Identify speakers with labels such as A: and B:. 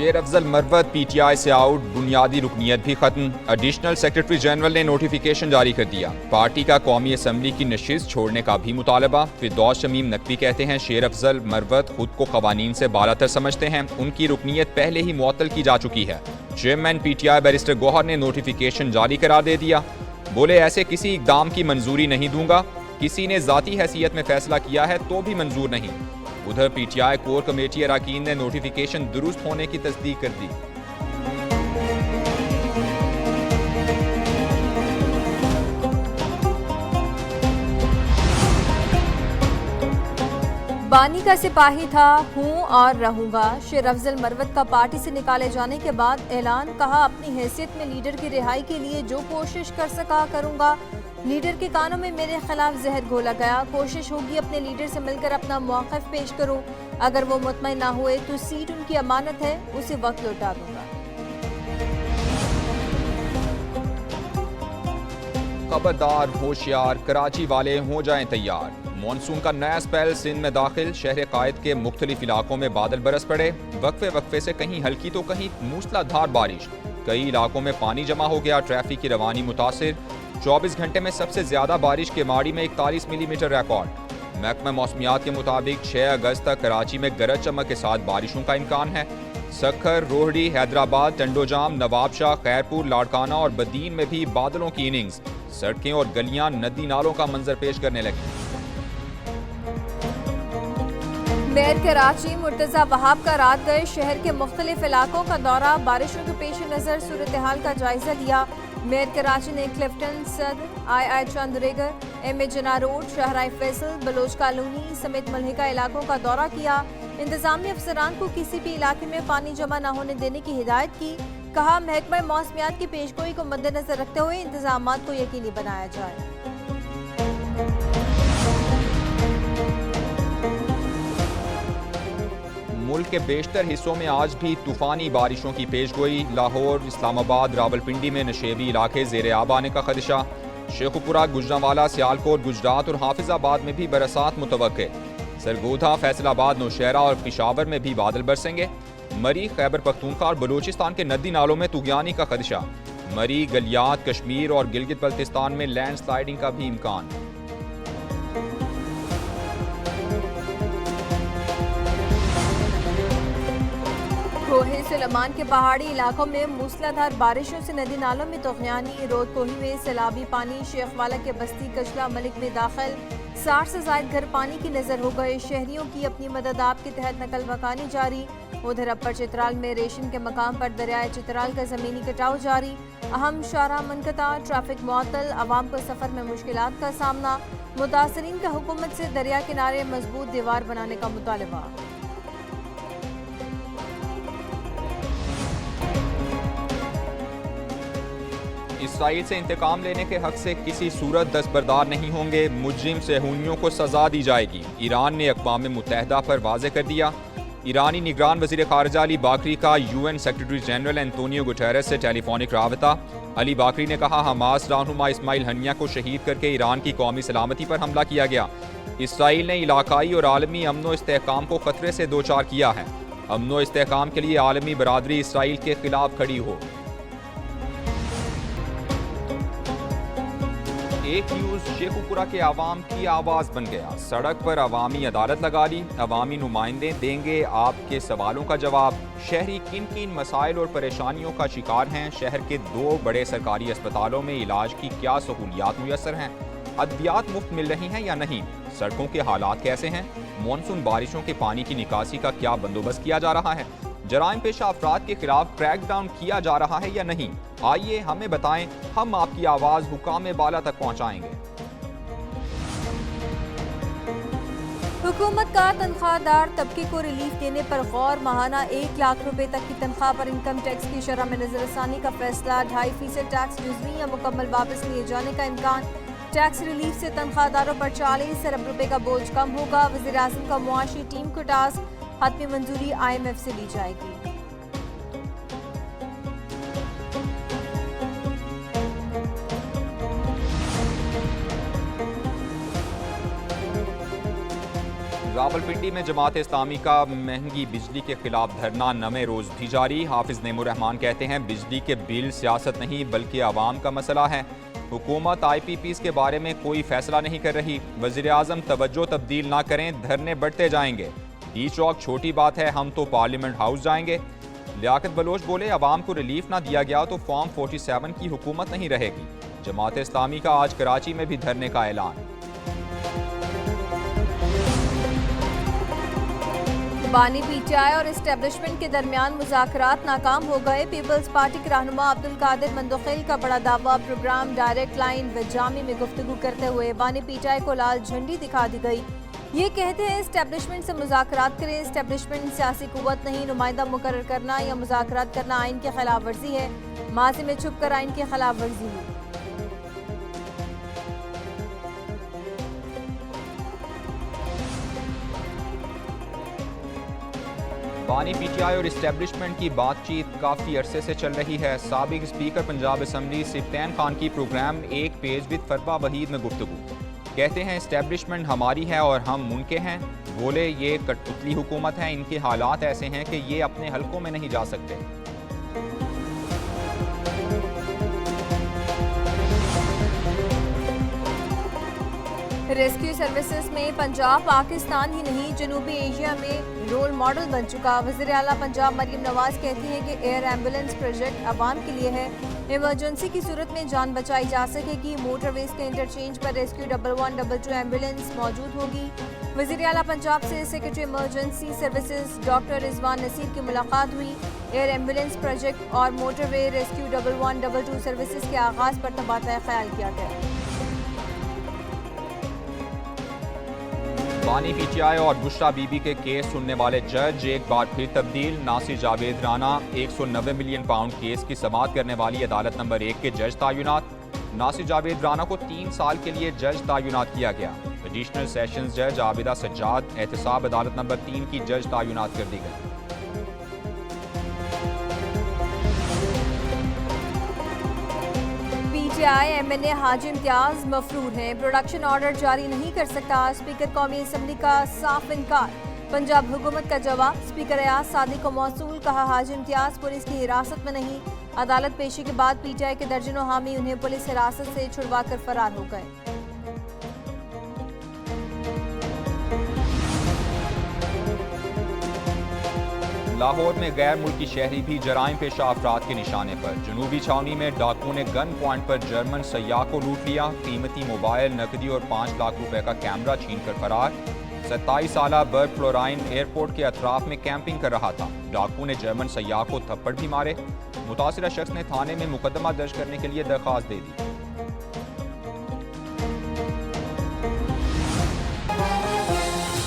A: शेर अफजल मरवत पीटीआई से आउट, बुनियादी रुकनियत भी खत्म। एडिशनल सेक्रेटरी जनरल ने नोटिफिकेशन जारी कर दिया। पार्टी का कौमी असम्बली की नशिस्त छोड़ने का भी मुतालबा। फिरदौस शमीम नकवी कहते हैं शेर अफजल मरवत खुद को कवानीन से बालातर समझते हैं, उनकी रुकनियत पहले ही मुअत्तल की जा चुकी है। चेयरमैन पीटीआई बैरिस्टर गौहर ने नोटिफिकेशन जारी करार दे दिया। बोले ऐसे किसी इकदाम की मंजूरी नहीं दूंगा, किसी ने जाती हैसियत में फैसला किया है तो भी मंजूर नहीं। उधर पीटीआई कोर कमेटी अरकान ने नोटिफिकेशन दुरुस्त होने की तस्दीक कर दी।
B: बानी का सिपाही था, हूँ और रहूंगा। शेर अफजल मरवत का पार्टी से निकाले जाने के बाद ऐलान, कहा अपनी हैसियत में लीडर की रिहाई के लिए जो कोशिश कर सका करूंगा। लीडर के कानों में मेरे खिलाफ जहर घोला गया, कोशिश होगी अपने लीडर से मिलकर अपना मौक़िफ़ पेश करूं। अगर वो मुतमईन ना हुए तो सीट उनकी अमानत है, उसी वक्त लौटा दूंगा।
A: खबरदार, होशियार, कराची वाले हो जाएं तैयार। मानसून का नया स्पेल सिंध में दाखिल। शहर कायद के मुख्तलिफ इलाकों में बादल बरस पड़े। वक्फे वक्फे से कहीं हल्की तो कहीं मूसलाधार बारिश। कई इलाकों में पानी जमा हो गया, ट्रैफिक की रवानी मुतासिर। 24 घंटे में सबसे ज्यादा बारिश केमाड़ी में 41 मिलीमीटर रिकॉर्ड। महकमा मौसमियात के मुताबिक 6 अगस्त तक कराची में गरज चमक के साथ बारिशों का इम्कान है। सखर, रोहड़ी, हैदराबाद, टंडोजाम, नवाबशाह, खैरपुर, लाड़काना और बदीन में भी बादलों की इनिंग्स। सड़कें और गलियां नदी नालों का मंजर पेश करने लगी।
B: मेयर कराची मुर्तजा वहाब का रात गए शहर के मुख्तलिफ इलाकों का दौरा, बारिशों के पेश नज़र सूरत हाल का जायजा लिया। मेयर कराची ने क्लिफ्टन, सद, आई चंद्रेगर, एम जना रोड, शहराई फैसल, बलोच कॉलोनी समेत मलहिका इलाकों का दौरा किया। इंतजामी अफसरान को किसी भी इलाके में पानी जमा न होने देने की हिदायत की। कहा महकमा मौसमियात की पेशगोई को मद्देनजर रखते हुए इंतजामात को यकीनी बनाया जाए।
A: मुल्क के बेशतर हिस्सों में आज भी तूफानी बारिशों की पेशगोई। लाहौर, इस्लामाबाद, रावलपिंडी में नशेबी इलाके ज़ेर आब आने का खदशा। शेखुपुरा, गुजरांवाला, सियालकोट, गुजरात और हाफिजाबाद में भी बरसात मुतवक्के। सरगोधा, फैसलाबाद, नौशहरा और पिशावर में भी बादल बरसेंगे। मरी, खैबर पख्तूनख्वा और बलूचिस्तान के नदी नालों में तुगयानी का खदशा। मरी, गलियात, कश्मीर और गिलगित बल्तिस्तान में लैंड स्लाइडिंग का भी इम्कान।
B: कोहे सुलेमान के पहाड़ी इलाकों में मूसलाधार बारिशों से नदी नालों में तुगयानी। रोद कोही में सैलाबी पानी शेखवाला के बस्ती कचला मलिक में दाखिल। 60 से ज्यादा घर पानी की नजर हो गए। शहरियों की अपनी मदद आप के तहत नकल मकानी जारी। उधर अपर चित्राल में रेशन के मकाम पर दरियाए चित्राल का जमीनी कटाव जारी। अहम शाहराह मुनक़ता, ट्रैफिक मुअत्तल, आवाम को सफर में मुश्किलात का सामना। मुतासरीन का हुकूमत से दरिया किनारे मजबूत दीवार बनाने का मुतालबा।
A: इसराइल से इंतकाम लेने के हक से किसी सूरत दस्तबरदार नहीं होंगे। मुजरिम सेहूनियों को सजा दी जाएगी। ईरान ने अक़वाम मुत्तहिदा पर वाज़े कर दिया। ईरानी निगरान वज़ीर ख़ारिजा अली बाकरी का UN secretary general Antonio Guterres से टेलीफोनिक राबता। अली बाकरी ने कहा हमास रहनुमा इस्माइल हनिया को शहीद करके ईरान की कौमी सलामती पर हमला किया गया। इसराइल ने इलाकाई और आलमी अमन व इस्तेहकाम को खतरे से दो चार किया है। अमन व इस्तेहकाम के लिए आलमी बरादरी इसराइल के खिलाफ खड़ी हो। एक न्यूज़ शेखुपुरा के आवाम की आवाज़ बन गया। सड़क पर अवामी अदालत लगा ली। अवामी नुमाइंदे देंगे आपके सवालों का जवाब। शहरी किन किन मसाइल और परेशानियों का शिकार हैं। शहर के 2 बड़े सरकारी अस्पतालों में इलाज की क्या सहूलियात मुयसर हैं। अद्वियात मुफ्त मिल रही हैं या नहीं। सड़कों के हालात कैसे हैं। मानसून बारिशों के पानी की निकासी का क्या बंदोबस्त किया जा रहा है। जराइम पेशा अफराद के खिलाफ क्रैकडाउन किया जा रहा है या नहीं। आइए हमें बताएं, हम आपकी आवाज़ हुकाम बाला तक पहुंचाएंगे।
B: हुकूमत का तनख्वाहदार तबके को रिलीफ देने पर गौर। माहाना 1 लाख रुपए तक की तनख्वाह पर इनकम टैक्स की शरह में नजरसानी का फैसला। 2.5% टैक्स जुज़वी या मुकम्मल वापस लिए जाने का इम्कान। टैक्स रिलीफ से तनख्वाहदारों पर 40 अरब रुपए का बोझ कम होगा। वज़ीर आज़म का मुआशी टीम को टास्क, हतमी मंजूरी IMF से ली जाएगी।
A: रावलपिंडी में जमात इस्लामी का महंगी बिजली के खिलाफ धरना नवे रोज भी जारी। हाफिज नेमुर रहमान कहते हैं बिजली के बिल सियासत नहीं बल्कि आवाम का मसला है। हुकूमत IPPs के बारे में कोई फैसला नहीं कर रही। वजीर आजम तवज्जो तब्दील ना करें, धरने बढ़ते जाएंगे। डी चौक छोटी बात है, हम तो पार्लियामेंट हाउस जाएंगे। लियाकत बलोच बोले अवाम को रिलीफ ना दिया गया तो फॉर्म 47 की हुकूमत नहीं रहेगी। जमात इस्लामी का आज कराची में भी धरने का ऐलान।
B: बानी PTI और एस्टेब्लिशमेंट के दरमियान मुज़ाकरात नाकाम हो गए। पीपल्स पार्टी के रहनुमा अब्दुल कादिर मंदखिल का बड़ा दावा, प्रोग्राम डायरेक्ट लाइन व जामी में गुफ्तगू करते हुए बानी PTI को लाल झंडी दिखा दी गई। ये कहते हैं एस्टेब्लिशमेंट से मुज़ाकरात करें। एस्टेब्लिशमेंट सियासी कुव्वत नहीं, नुमाइंदा मुकर्रर करना या मुज़ाकरात करना आइन की खिलाफ वर्जी है। माजी में छुप कर आइन की खिलाफ वर्जी हुई।
A: बानी PTI और इस्टेब्लिशमेंट की बातचीत काफ़ी अरसे से चल रही है। साबिक स्पीकर पंजाब असम्बली सिफ्तैन खान की प्रोग्राम एक पेज विद फरबा वहीद में गुफ्तगू। कहते हैं इस्टेब्लिशमेंट हमारी है और हम उनके हैं। बोले ये कठपुतली हुकूमत है, इनके हालात ऐसे हैं कि ये अपने हलकों में नहीं जा सकते।
B: रेस्क्यू सर्विसेज में पंजाब पाकिस्तान ही नहीं जनूबी एशिया में रोल मॉडल बन चुका। वज़ीर आला पंजाब मरियम नवाज कहती हैं कि एयर एम्बुलेंस प्रोजेक्ट आवाम के लिए है। इमरजेंसी की सूरत में जान बचाई जा सकेगी। मोटरवेज के इंटरचेंज पर रेस्क्यू 1112 एम्बुलेंस मौजूद होगी। वज़ीर आला पंजाब से secretary emergency services doctor Rizwan Naseer की मुलाकात हुई। एयर एम्बुलेंस प्रोजेक्ट और मोटरवे रेस्क्यू 1112 सर्विसेज के आगाज पर तबादला ख्याल किया गया।
A: बानी PTI और बुशरा बीबी के केस सुनने वाले जज एक बार फिर तब्दील। Nasir Javed Rana 190 million pound case की समाअत करने वाली अदालत नंबर 1 के जज तैनात। नासिर जावेद राना को 3 साल के लिए जज तैनात किया गया। एडिशनल सेशंस जज आबिदा सज्जाद एहतसाब अदालत नंबर 3 की जज तैनात कर दी गई।
B: PTI MNA हाजी इम्तियाज मफरूर हैं। प्रोडक्शन ऑर्डर जारी नहीं कर सकता। स्पीकर कौमी असम्बली का साफ इनकार। पंजाब हुकूमत का जवाब, स्पीकर अयाज सादिक को मौसूल। कहा हाजी इम्तियाज पुलिस की हिरासत में नहीं। अदालत पेशी के बाद PTI के दर्जनों हामी उन्हें पुलिस हिरासत से छुड़वा कर फरार हो गए।
A: लाहौर में गैर मुल्की शहरी भी जराइम पेशा अफराद के निशाने पर। जनूबी छावनी में डाकुओं ने गन पॉइंट पर जर्मन सयाह को लूट लिया। कीमती मोबाइल, नकदी और 5 लाख रुपए का कैमरा छीन कर फरार। 27 साला बर्ड फ्लोराइन एयरपोर्ट के अतराफ में कैंपिंग कर रहा था। डाकू ने जर्मन सयाह को थप्पड़ भी मारे। मुतासिरा शख्स ने थाने में मुकदमा दर्ज करने के लिए दरख्वास्त दे दी।